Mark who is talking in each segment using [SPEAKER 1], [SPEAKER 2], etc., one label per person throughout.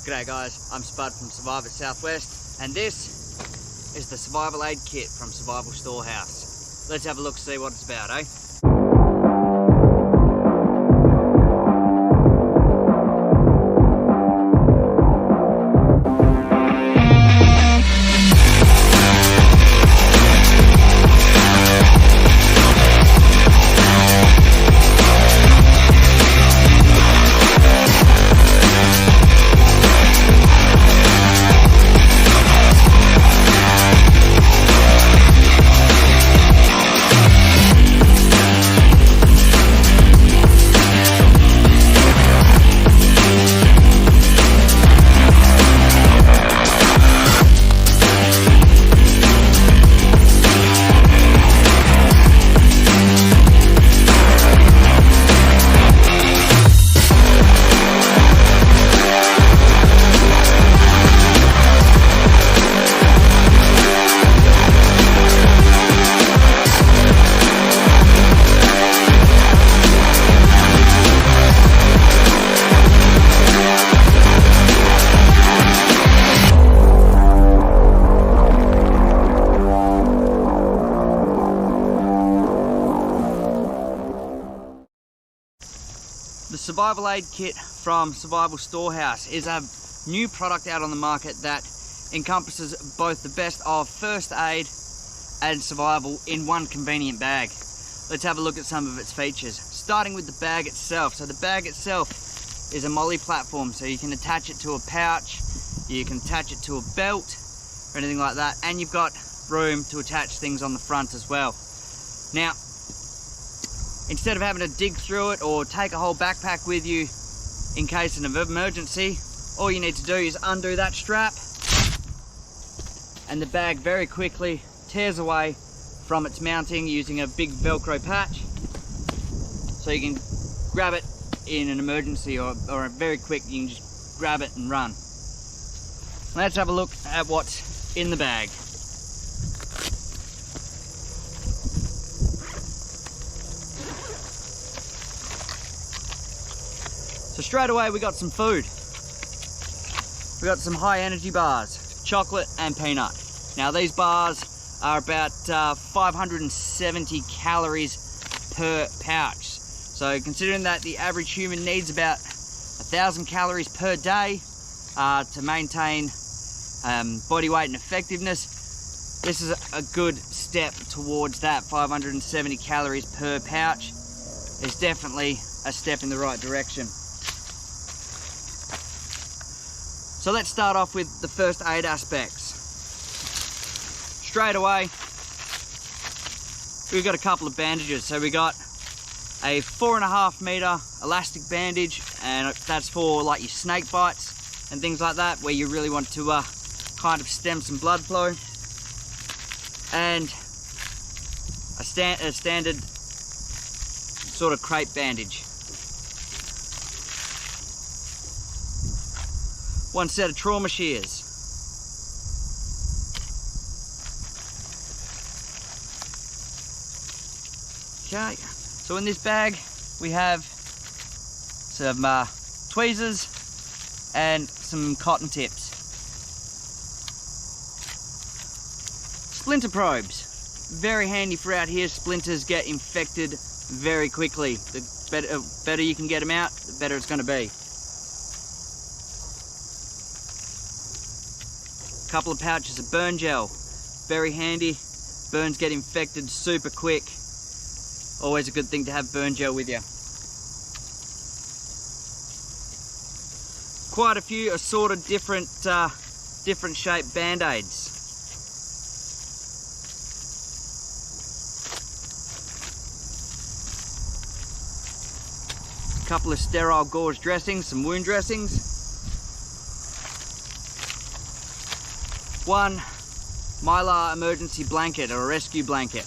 [SPEAKER 1] G'day guys, I'm Spud from Survivor Southwest, and this is the Survival Aid Kit from Survival Storehouse. Let's have a look, see what it's about, eh? The Survival Aid Kit from Survival Storehouse is a new product out on the market that encompasses both the best of first aid and survival in one convenient bag. Let's have a look at some of its features, starting with the bag itself. So the bag itself is a MOLLE platform, so you can attach it to a pouch, you can attach it to a belt or anything like that, and you've got room to attach things on the front as well. Now, instead of having to dig through it or take a whole backpack with you in case of an emergency, all you need to do is undo that strap and the bag very quickly tears away from its mounting using a big Velcro patch, so you can grab it in an emergency or very quick, you can just grab it and run. Let's have a look at what's in the bag. So straight away we got some food. We got some high energy bars, chocolate and peanut. Now these bars are about 570 calories per pouch. So considering that the average human needs about 1,000 calories per day to maintain body weight and effectiveness, this is a good step towards that. 570 calories per pouch is definitely a step in the right direction. So let's start off with the first aid aspects. Straight away, we've got a couple of bandages. So we got a 4.5 meter elastic bandage, and that's for like your snake bites and things like that, where you really want to kind of stem some blood flow. And a standard sort of crepe bandage. One set of trauma shears. Okay, so in this bag we have some tweezers and some cotton tips. Splinter probes, very handy for out here. Splinters get infected very quickly. The better you can get them out, the better it's going to be. Couple of pouches of burn gel, very handy. Burns get infected super quick. Always a good thing to have burn gel with you. Quite a few assorted different shaped band-aids. A couple of sterile gauze dressings, some wound dressings. One Mylar emergency blanket or a rescue blanket.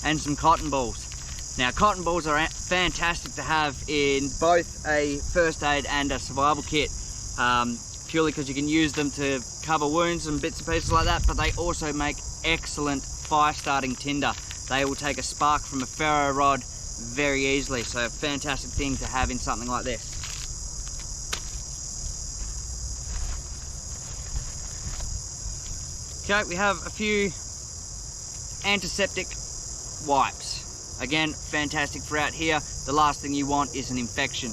[SPEAKER 1] And some cotton balls. Now cotton balls are fantastic to have in both a first aid and a survival kit, purely because you can use them to cover wounds and bits and pieces like that, but they also make excellent fire starting tinder. They will take a spark from a ferro rod very easily. So a fantastic thing to have in something like this. Okay, we have a few antiseptic wipes. Again, fantastic for out here. The last thing you want is an infection.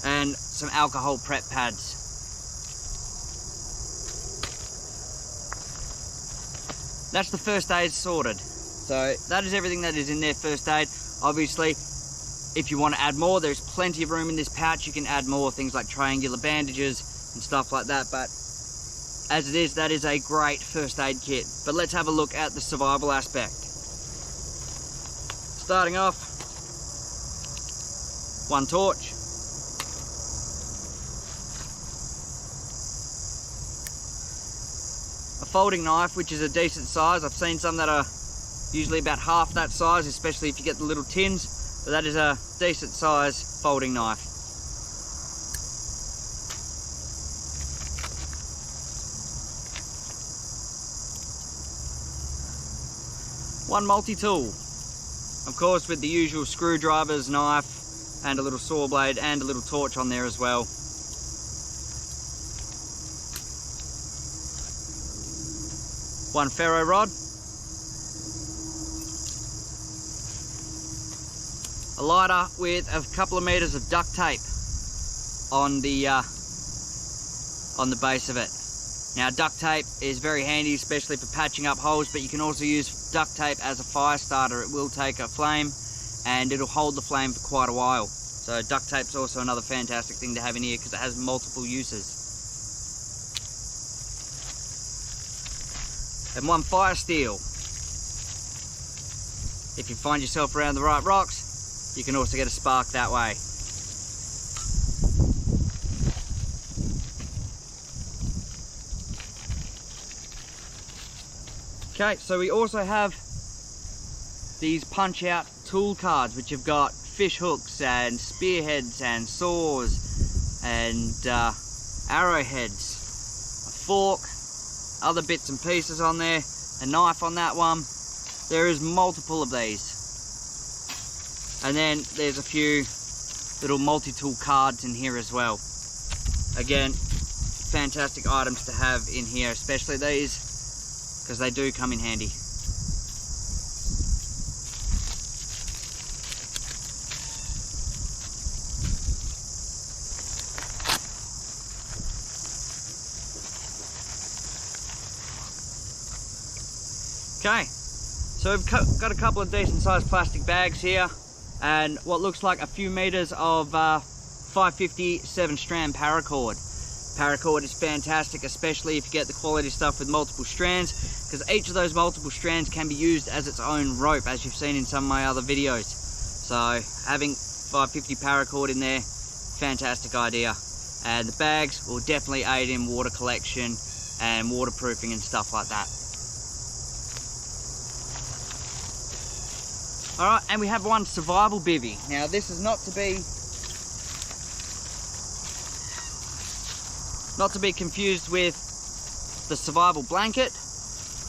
[SPEAKER 1] And some alcohol prep pads. That's the first aid sorted. So that is everything that is in there, first aid. Obviously, if you want to add more, there's plenty of room in this pouch. You can add more things like triangular bandages and stuff like that. But as it is, that is a great first aid kit. But let's have a look at the survival aspect. Starting off, one torch. A folding knife, which is a decent size. I've seen some that are usually about half that size, especially if you get the little tins. But that is a decent size folding knife. One multi-tool, of course, with the usual screwdrivers, knife, and a little saw blade, and a little torch on there as well. One ferro rod. A lighter with a couple of meters of duct tape on the base of it. Now, duct tape is very handy, especially for patching up holes, but you can also use duct tape as a fire starter. It will take a flame and it'll hold the flame for quite a while. So duct tape's also another fantastic thing to have in here because it has multiple uses. And one fire steel. If you find yourself around the right rocks, you can also get a spark that way. Okay, so we also have these punch out tool cards, which have got fish hooks and spearheads and saws and arrowheads, a fork, other bits and pieces on there, a knife on that one. There is multiple of these. And then there's a few little multi-tool cards in here as well. Again, fantastic items to have in here, especially these, because they do come in handy. Okay, so we've got a couple of decent sized plastic bags here and what looks like a few meters of 550 7-strand paracord. Paracord is fantastic, especially if you get the quality stuff with multiple strands, because each of those multiple strands can be used as its own rope, as you've seen in some of my other videos. So having 550 paracord in there, fantastic idea. And the bags will definitely aid in water collection and waterproofing and stuff like that. Alright, and we have one survival bivvy. Now this is not to be confused with the survival blanket.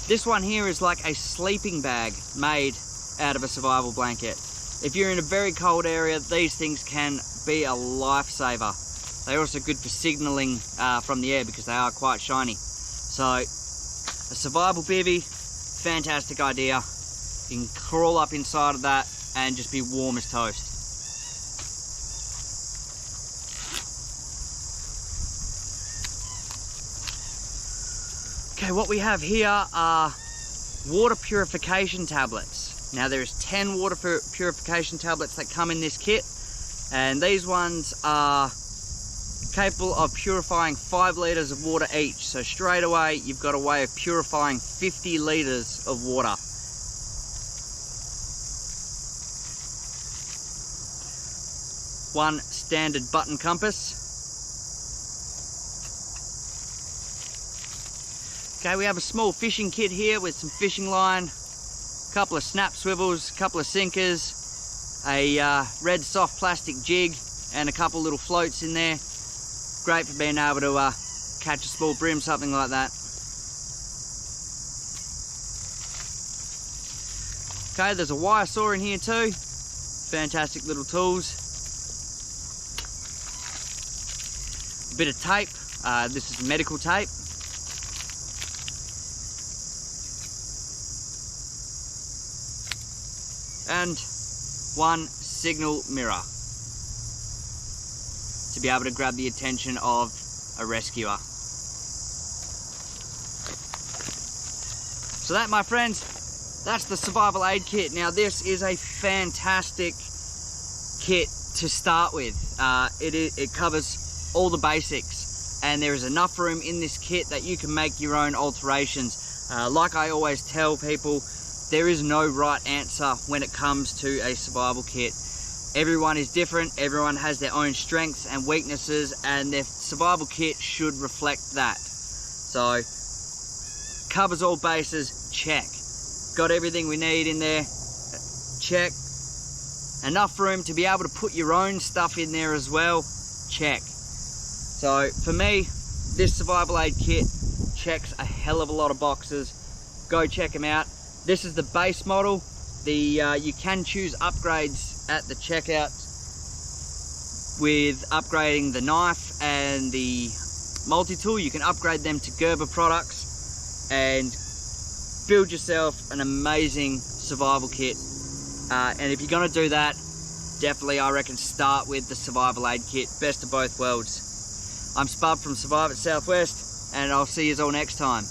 [SPEAKER 1] This one here is like a sleeping bag made out of a survival blanket. If you're in a very cold area, these things can be a lifesaver. They're also good for signaling from the air because they are quite shiny. So a survival bivvy, fantastic idea. You can crawl up inside of that and just be warm as toast. Okay, what we have here are water purification tablets. Now there's 10 water purification tablets that come in this kit, and these ones are capable of purifying 5 litres of water each. So straight away you've got a way of purifying 50 litres of water. One standard button compass. Okay, we have a small fishing kit here with some fishing line, a couple of snap swivels, a couple of sinkers, a red soft plastic jig, and a couple little floats in there. Great for being able to catch a small brim, something like that. Okay, there's a wire saw in here too. Fantastic little tools. A bit of tape. This is medical tape. And one signal mirror to be able to grab the attention of a rescuer. So that, my friends, that's the survival aid kit. Now this is a fantastic kit to start with. It covers all the basics, and there is enough room in this kit that you can make your own alterations. Like I always tell people, there is no right answer when it comes to a survival kit. Everyone is different, everyone has their own strengths and weaknesses, and their survival kit should reflect that. So, covers all bases, check. Got everything we need in there, check. Enough room to be able to put your own stuff in there as well, check. So for me, this survival aid kit checks a hell of a lot of boxes. Go check them out. This is the base model. You can choose upgrades at the checkout with upgrading the knife and the multi-tool. You can upgrade them to Gerber products and build yourself an amazing survival kit. And if you're gonna do that, definitely I reckon start with the survival aid kit. Best of both worlds. I'm Spud from Survive at Southwest, and I'll see you all next time.